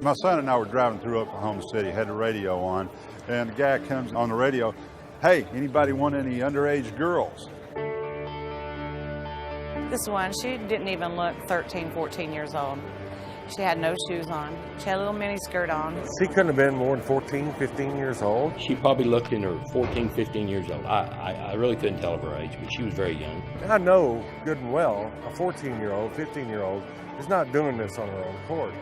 My son and I were driving through Oklahoma City, had the radio on, and the guy comes on the radio, "Hey, anybody want any underage girls?" This one, she didn't even look 13, 14 years old. She had no shoes on. She had a little mini skirt on. She couldn't have been more than 14, 15 years old. She probably looked in her 14, 15 years old. I really couldn't tell of her age, but she was very young. I know good and well a 14-year-old, 15-year-old is not doing this on her own accord.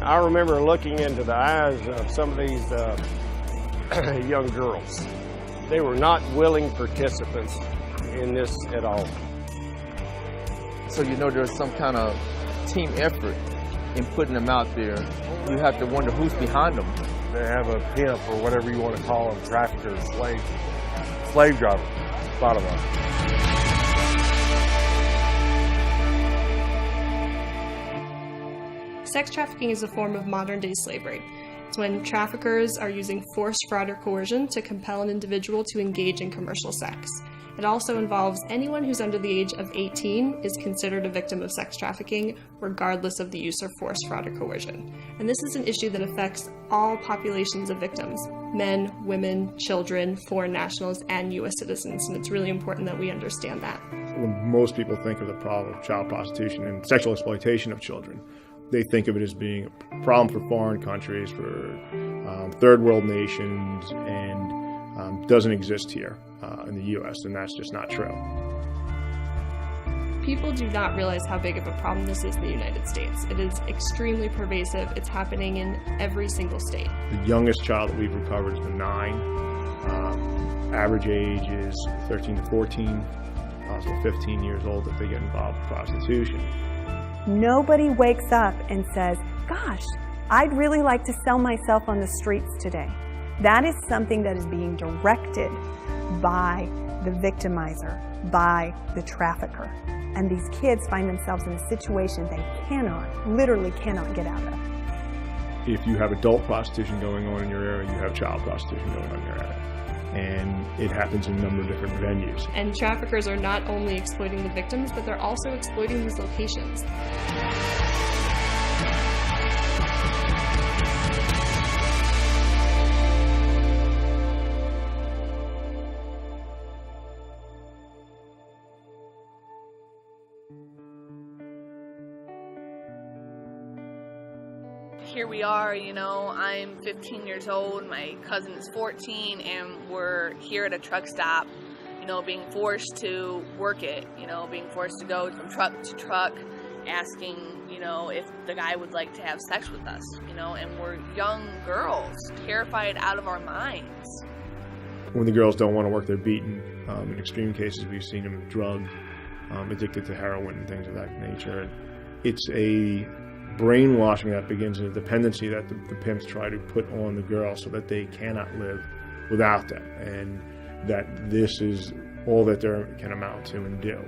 I remember looking into the eyes of some of these young girls. They were not willing participants in this at all. So you know there's some kind of team effort in putting them out there. You have to wonder who's behind them. They have a pimp or whatever you want to call them, trafficker, slave driver, bottom line. Sex trafficking is a form of modern-day slavery. It's when traffickers are using force, fraud, or coercion to compel an individual to engage in commercial sex. It also involves anyone who's under the age of 18 is considered a victim of sex trafficking, regardless of the use of force, fraud, or coercion. And this is an issue that affects all populations of victims: men, women, children, foreign nationals, and U.S. citizens. And it's really important that we understand that. When most people think of the problem of child prostitution and sexual exploitation of children, they think of it as being a problem for foreign countries, for third world nations, and doesn't exist here in the U.S., and that's just not true. People do not realize how big of a problem this is in the United States. It is extremely pervasive. It's happening in every single state. The youngest child that we've recovered has been 9. Average age is 13 to 14, possibly 15 years old if they get involved with prostitution. Nobody wakes up and says, "Gosh, I'd really like to sell myself on the streets today." That is something that is being directed by the victimizer, by the trafficker. And these kids find themselves in a situation they literally cannot get out of. If you have adult prostitution going on in your area, you have child prostitution going on in your area. And it happens in a number of different venues. And traffickers are not only exploiting the victims, but they're also exploiting these locations. Here we are, I'm 15 years old, my cousin is 14, and we're here at a truck stop, being forced to work it, being forced to go from truck to truck, asking, if the guy would like to have sex with us, and we're young girls, terrified out of our minds. When the girls don't want to work, they're beaten. In extreme cases, we've seen them drugged, addicted to heroin and things of that nature. It's a brainwashing that begins in a dependency that the pimps try to put on the girl so that they cannot live without them, and that this is all that they can amount to and do.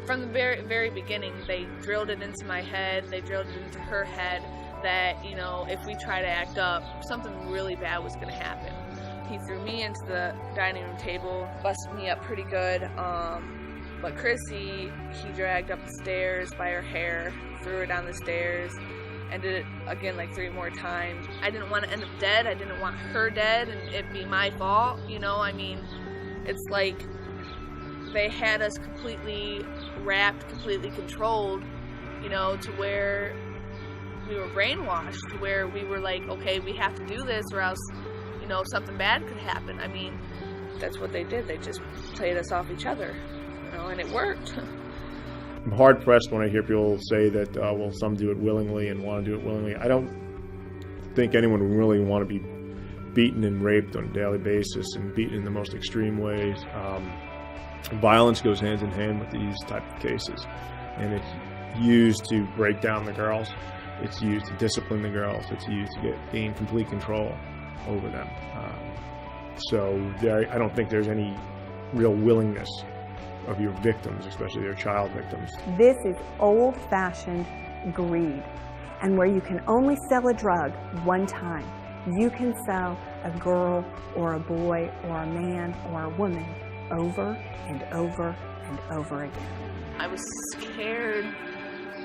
From the very, very beginning, they drilled it into my head, they drilled it into her head that, if we try to act up, something really bad was going to happen. He threw me into the dining room table, busted me up pretty good, but Chrissy, he dragged up the stairs by her hair, threw her down the stairs, and did it again like 3 more times. I didn't want to end up dead. I didn't want her dead and it be my fault. It's like they had us completely wrapped, completely controlled, to where we were brainwashed, to where we were like, okay, we have to do this or else, something bad could happen. That's what they did. They just played us off each other, and it worked. I'm hard-pressed when I hear people say that, some do it willingly and want to do it willingly. I don't think anyone would really want to be beaten and raped on a daily basis and beaten in the most extreme ways. Violence goes hand in hand with these type of cases, and it's used to break down the girls. It's used to discipline the girls. It's used to gain complete control over them. I don't think there's any real willingness of your victims, especially their child victims. This is old-fashioned greed, and where you can only sell a drug one time, you can sell a girl or a boy or a man or a woman over and over and over again. I was scared,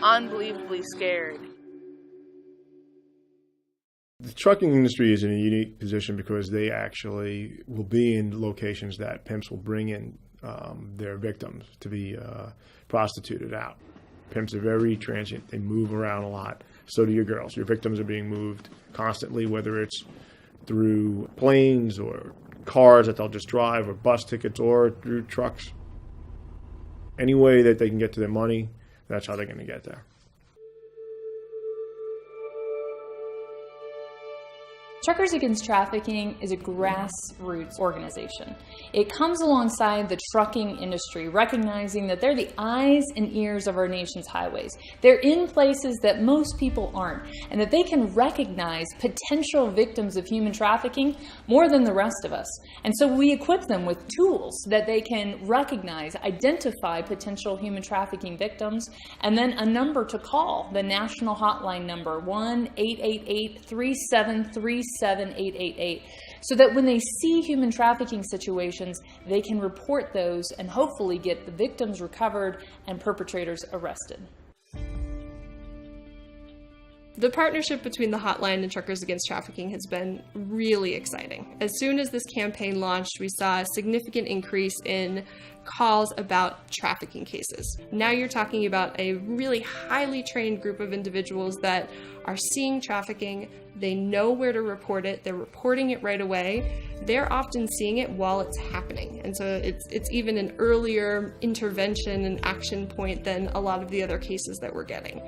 unbelievably scared. The trucking industry is in a unique position because they actually will be in locations that pimps will bring in their victims to be prostituted out. Pimps are very transient. They move around a lot. So do your girls. Your victims are being moved constantly, whether it's through planes or cars that they'll just drive, or bus tickets, or through trucks. Any way that they can get to their money, that's how they're going to get there. Truckers Against Trafficking is a grassroots organization. It comes alongside the trucking industry, recognizing that they're the eyes and ears of our nation's highways. They're in places that most people aren't, and that they can recognize potential victims of human trafficking more than the rest of us. And so we equip them with tools that they can recognize, identify potential human trafficking victims, and then a number to call, the national hotline number, 1-888-373-7888, so that when they see human trafficking situations, they can report those and hopefully get the victims recovered and perpetrators arrested. The partnership between the hotline and Truckers Against Trafficking has been really exciting. As soon as this campaign launched, we saw a significant increase in calls about trafficking cases. Now you're talking about a really highly trained group of individuals that are seeing trafficking. They know where to report it. They're reporting it right away. They're often seeing it while it's happening. And so it's even an earlier intervention and action point than a lot of the other cases that we're getting.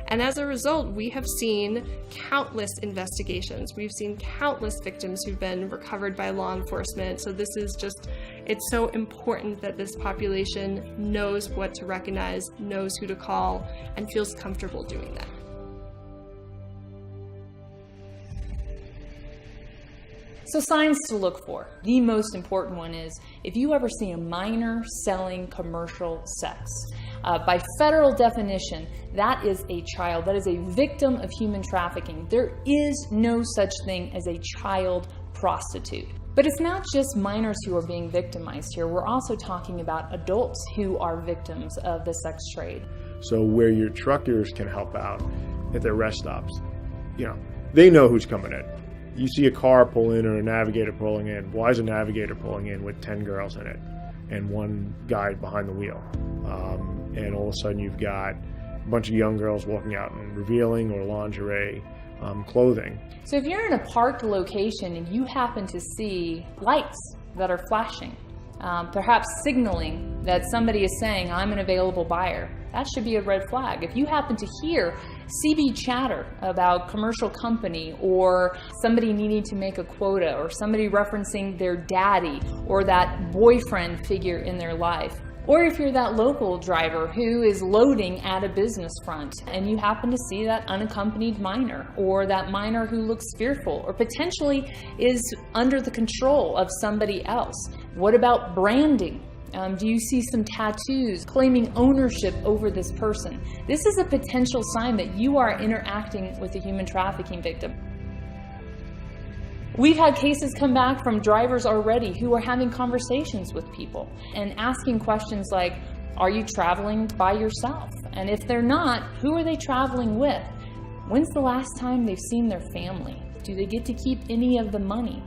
And as a result, we have seen countless investigations. We've seen countless victims who've been recovered by law enforcement. So this is just, it's so important that this population knows what to recognize, knows who to call, and feels comfortable doing that. So signs to look for. The most important one is if you ever see a minor selling commercial sex. By federal definition, that is a child, that is a victim of human trafficking. There is no such thing as a child prostitute. But it's not just minors who are being victimized here. We're also talking about adults who are victims of the sex trade. So where your truckers can help out at their rest stops, they know who's coming in. You see a car pull in or a navigator pulling in. Why is a navigator pulling in with 10 girls in it and one guy behind the wheel? And all of a sudden you've got a bunch of young girls walking out in revealing or lingerie clothing. So if you're in a parked location and you happen to see lights that are flashing, perhaps signaling that somebody is saying, I'm an available buyer, that should be a red flag. If you happen to hear CB chatter about commercial company or somebody needing to make a quota or somebody referencing their daddy or that boyfriend figure in their life, or if you're that local driver who is loading at a business front and you happen to see that unaccompanied minor or that minor who looks fearful or potentially is under the control of somebody else. What about branding? Do you see some tattoos claiming ownership over this person? This is a potential sign that you are interacting with a human trafficking victim. We've had cases come back from drivers already who are having conversations with people and asking questions like, are you traveling by yourself? And if they're not, who are they traveling with? When's the last time they've seen their family? Do they get to keep any of the money?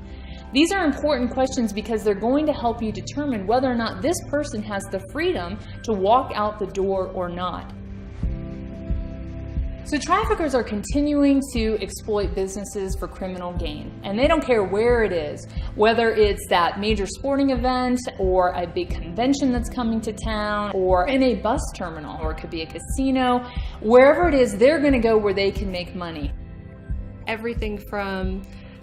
These are important questions because they're going to help you determine whether or not this person has the freedom to walk out the door or not. So traffickers are continuing to exploit businesses for criminal gain, and they don't care where it is, whether it's that major sporting event or a big convention that's coming to town or in a bus terminal, or it could be a casino. Wherever it is, they're going to go where they can make money. Everything from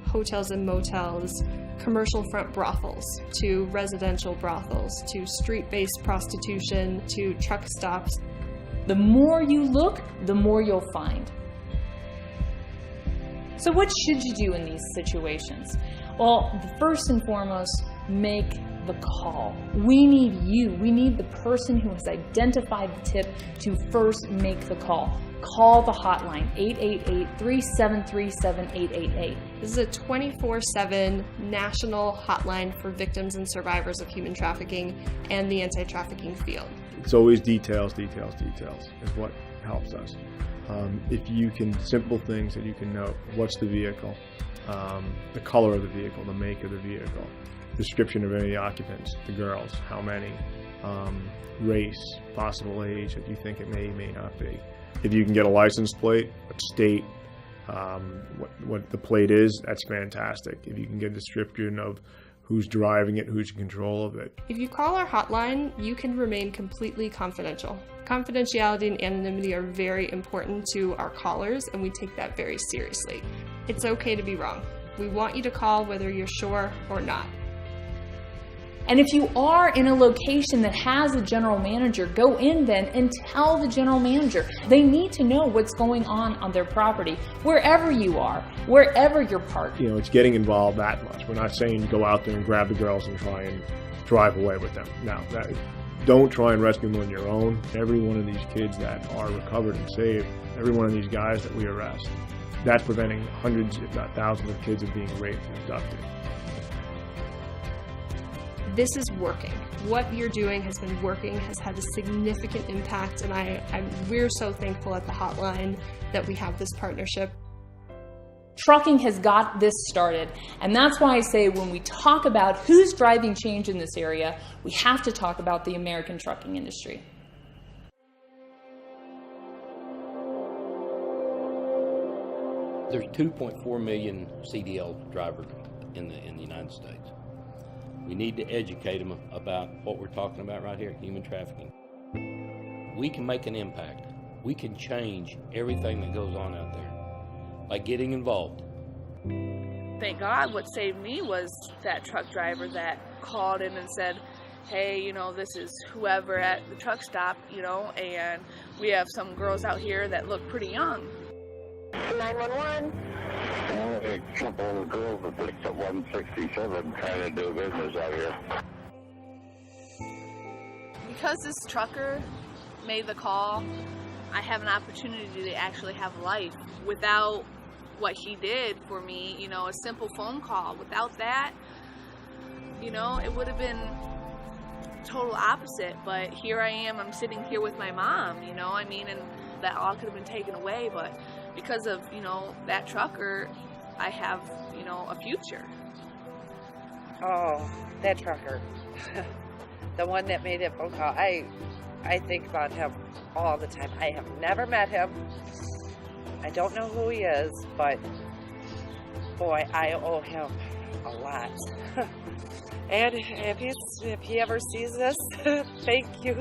hotels and motels, commercial front brothels, to residential brothels, to street-based prostitution, to truck stops. The more you look, the more you'll find. So what should you do in these situations? Well, first and foremost, make the call. We need you. We need the person who has identified the tip to first make the call. Call the hotline, 888-373-7888. This is a 24/7 national hotline for victims and survivors of human trafficking and the anti-trafficking field. It's always details is what helps us. If you can, simple things that you can note: what's the vehicle, the color of the vehicle, the make of the vehicle, description of any occupants, the girls, how many, race, possible age that you think it may not be. If you can get a license plate, what state, what the plate is, that's fantastic. If you can get a description of who's driving it, who's in control of it. If you call our hotline, you can remain completely confidential. Confidentiality and anonymity are very important to our callers, and we take that very seriously. It's okay to be wrong. We want you to call whether you're sure or not. And if you are in a location that has a general manager, go in then and tell the general manager. They need to know what's going on their property, wherever you are, wherever you're parked. You know, it's getting involved that much. We're not saying go out there and grab the girls and try and drive away with them. No, don't try and rescue them on your own. Every one of these kids that are recovered and saved, every one of these guys that we arrest, that's preventing hundreds, if not thousands of kids of being raped and abducted. This is working. What you're doing has been working, has had a significant impact, and we're so thankful at the hotline that we have this partnership. Trucking has got this started, and that's why I say when we talk about who's driving change in this area, we have to talk about the American trucking industry. There's 2.4 million CDL drivers in the United States. We need to educate them about what we're talking about right here, human trafficking. We can make an impact. We can change everything that goes on out there by getting involved. Thank God what saved me was that truck driver that called in and said, hey, you know, this is whoever at the truck stop, you know, and we have some girls out here that look pretty young. 911. A couple of girls that picked up 167 trying to do business out here. Because this trucker made the call, I have an opportunity to actually have life. Without what he did for me, you know, a simple phone call, without that, you know, it would have been total opposite. But here I am, I'm sitting here with my mom, you know, I mean, and that all could have been taken away, but because of, you know, that trucker, I have, you know, a future. Oh, that trucker. The one that made that phone call. I think about him all the time. I have never met him. I don't know who he is, but boy, I owe him a lot. And if he ever sees this, thank you.